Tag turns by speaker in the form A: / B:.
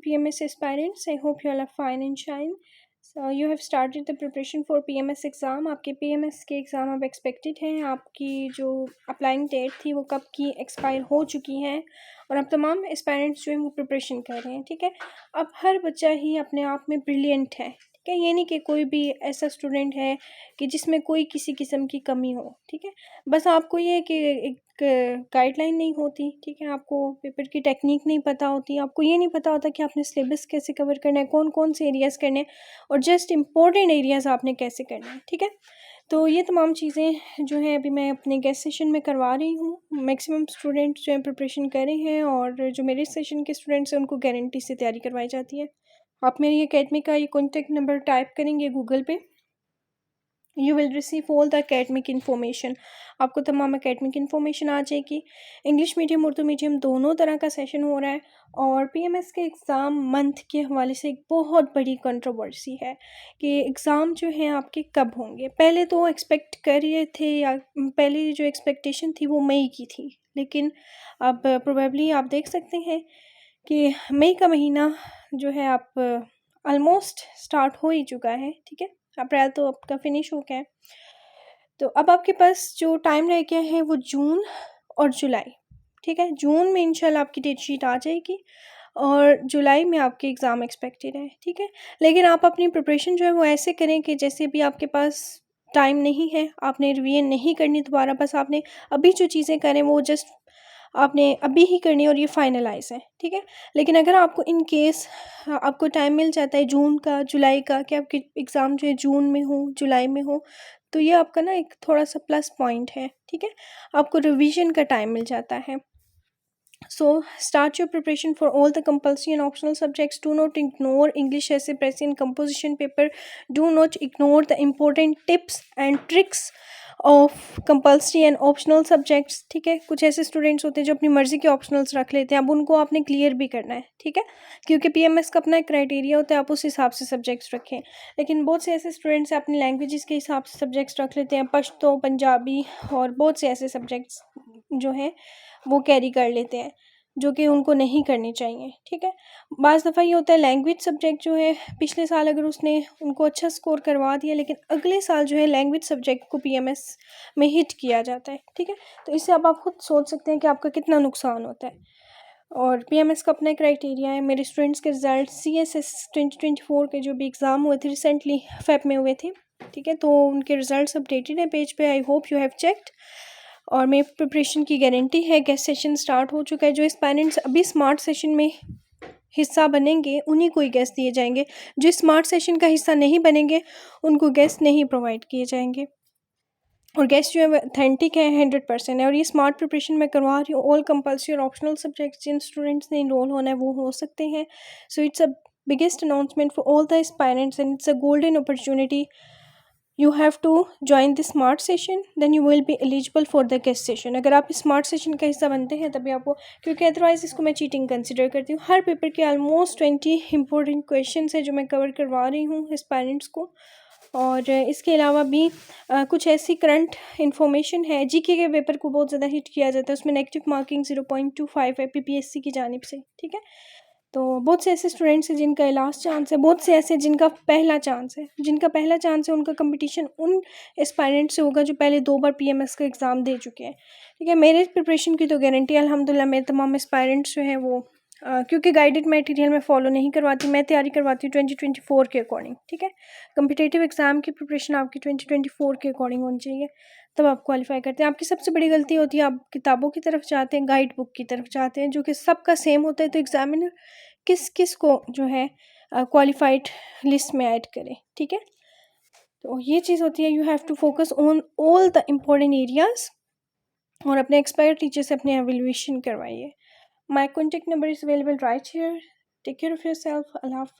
A: PMS aspirants. I hope you all are fine and shine. So you have started the preparation for PMS exam. आपके PMS के exam अब expected हैं. आपकी जो applying date थी वो कब की एक्सपायर हो चुकी हैं और अब तमाम एस्पायरेंट्स जो हैं वो प्रिपरेशन कर रहे हैं. ठीक है, अब हर बच्चा ही अपने आप में ब्रिलियंट है. ठीक है, ये नहीं कि कोई भी ऐसा स्टूडेंट है कि जिसमें कोई किसी किस्म की कमी हो. ठीक है, बस आपको ये है कि एक गाइडलाइन नहीं होती. ठीक है, आपको पेपर की टेक्निक नहीं पता होती, आपको ये नहीं पता होता कि आपने सिलेबस कैसे कवर करना है, कौन कौन से एरियाज़ करने हैं और जस्ट इम्पोर्टेंट एरियाज़ आपने कैसे करने हैं. ठीक है, तो ये तमाम चीज़ें जो हैं अभी मैं अपने गेस्ट सेशन में करवा रही हूँ. मैक्सिमम स्टूडेंट्स जो हैं प्रिपरेशन कर रहे हैं और जो मेरे सेशन के स्टूडेंट्स हैं उनको गारंटी से तैयारी करवाई जाती है. आप मेरी अकेडमी का ये कॉन्टैक्ट नंबर टाइप करेंगे गूगल पे, you will receive all the academic information. आपको तमाम अकेडमिक इन्फॉर्मेशन आ जाएगी. इंग्लिश मीडियम उर्दू मीडियम दोनों तरह का सेशन हो रहा है और PMS के एग्ज़ाम मंथ के हवाले से एक बहुत बड़ी कंट्रोवर्सी है कि एग्ज़ाम जो हैं आपके कब होंगे. पहले तो एक्सपेक्ट कर रहे थे या पहले जो एक्सपेक्टेशन थी वो मई की थी, लेकिन अब प्रोबेबली आप देख सकते हैं कि मई का महीना जो है आप ऑलमोस्ट स्टार्ट हो ही चुका है. ठीक है, अप्रैल तो आपका फिनिश हो गया है. तो अब आपके पास जो टाइम रह गया है वो जून और जुलाई. ठीक है, जून में इंशाल्लाह आपकी डेट शीट आ जाएगी और जुलाई में आपके एग्ज़ाम एक्सपेक्टेड है. ठीक है, लेकिन आप अपनी प्रिपरेशन जो है वो ऐसे करें कि जैसे भी आपके पास टाइम नहीं है, आपने रिवीजन नहीं करनी दोबारा, बस आपने अभी जो चीज़ें करें वो जस्ट आपने अभी ही करनी है और ये फाइनलाइज़ है. ठीक है, लेकिन अगर आपको इन केस आपको टाइम मिल जाता है जून का, जुलाई का, कि आपके एग्ज़ाम जो है जून में हो, जुलाई में हो, तो ये आपका ना एक थोड़ा-सा प्लस पॉइंट है. ठीक है, आपको रिवीजन का टाइम मिल जाता है. So start your preparation for all the compulsory and optional subjects. Do not ignore English essay, Pressy and composition paper. Do not ignore the important tips and tricks of compulsory and optional subjects. ठीक है, कुछ ऐसे students होते हैं जो अपनी मर्ज़ी के ऑप्शनल्स रख लेते हैं. अब उनको आपने क्लियर भी करना है. ठीक है, क्योंकि PMS का अपना एक क्राइटेरिया होता है, आप उस हिसाब से सब्जेक्ट्स रखें. लेकिन बहुत से ऐसे स्टूडेंट्स अपनी लैंग्वेजेस के हिसाब से सब्जेक्ट्स रख लेते हैं, पश्तो, पंजाबी और बहुत से ऐसे सब्जेक्ट्स जो हैं वो कैरी कर लेते हैं जो कि उनको नहीं करनी चाहिए. ठीक है, बाज़ दफ़ा ये होता है लैंग्वेज सब्जेक्ट जो है पिछले साल अगर उसने उनको अच्छा स्कोर करवा दिया, लेकिन अगले साल जो है लैंग्वेज सब्जेक्ट को PMS में हिट किया जाता है. ठीक है, तो इससे अब आप खुद सोच सकते हैं कि आपका कितना नुकसान होता है. और PMS का अपना क्राइटेरिया है. मेरे स्टूडेंट्स के रिज़ल्ट CSS 2024 के जो भी एग्ज़ाम हुए थे रिसेंटली फेब में हुए थे. ठीक है, तो उनके रिज़ल्ट अपडेटेड है पेज पे. I hope you have checked और मेरी प्रिपरेशन की गारंटी है. गेस्ट सेशन स्टार्ट हो चुका है. जो एस्पायरेंट्स अभी स्मार्ट सेशन में हिस्सा बनेंगे उन्हीं को ही गेस्ट दिए जाएंगे. जो स्मार्ट सेशन का हिस्सा नहीं बनेंगे उनको गेस्ट नहीं प्रोवाइड किए जाएंगे. और गेस्ट जो है ऑथेंटिक है, 100% है. और ये स्मार्ट प्रिपरेशन मैं करवा रही हूँ. ऑल कंपल्सरी और ऑप्शनल सब्जेक्ट्स जिन स्टूडेंट्स ने इनरोल होना है वो हो सकते हैं. So it's a biggest announcement for all the aspirants and it's a golden opportunity. You have to join the smart session, then you will be eligible for the guest session. अगर आप smart session का हिस्सा बनते हैं तभी आपको, क्योंकि otherwise इसको मैं चीटिंग कंसिडर करती हूँ. हर पेपर के ऑलमोस्ट 20 इंपॉर्टेंट क्वेश्चन है जो मैं कवर करवा रही हूँ एस्पायरेंट्स को. और इसके अलावा भी कुछ ऐसी करंट इन्फॉर्मेशन है. GK के पेपर को बहुत ज़्यादा हिट किया जाता है, उसमें नेगेटिव मार्किंग 0.25 है PPSC की जानिब से. ठीक है, तो बहुत से ऐसे स्टूडेंट्स हैं जिनका लास्ट चांस है, बहुत से ऐसे जिनका पहला चांस है. जिनका पहला चांस है उनका कंपटीशन उन एस्पायरेंट से होगा जो पहले 2 बार PMS का एग्ज़ाम दे चुके हैं. ठीक है, मेरे प्रिपरेशन की तो गारंटी है अल्हम्दुलिल्लाह. मेरे तमाम एस्पायरेंट्स जो हैं वो क्योंकि गाइडेड मटेरियल मैं फॉलो नहीं करवाती, मैं तैयारी करवाती हूँ 2024 के अकॉर्डिंग. ठीक है, कम्पिटिटिव एग्ज़ाम की प्रिपरेशन आपकी 2024 के अकॉर्डिंग होनी चाहिए, तब आप क्वालिफाई करते हैं. आपकी सबसे बड़ी गलती होती है आप किताबों की तरफ जाते हैं, गाइड बुक की तरफ जाते हैं जो कि सबका सेम होता है. तो एग्ज़ामिनर किस किस को जो है क्वालिफाइड लिस्ट में ऐड करें. ठीक है, तो ये चीज़ होती है. You have to focus on all the important areas और अपने एक्सपर्ट टीचर से अपने एवेल्यूएशन करवाइए. My contact number is available right here. Take care of yourself. अल्लाह हाफ़िज़.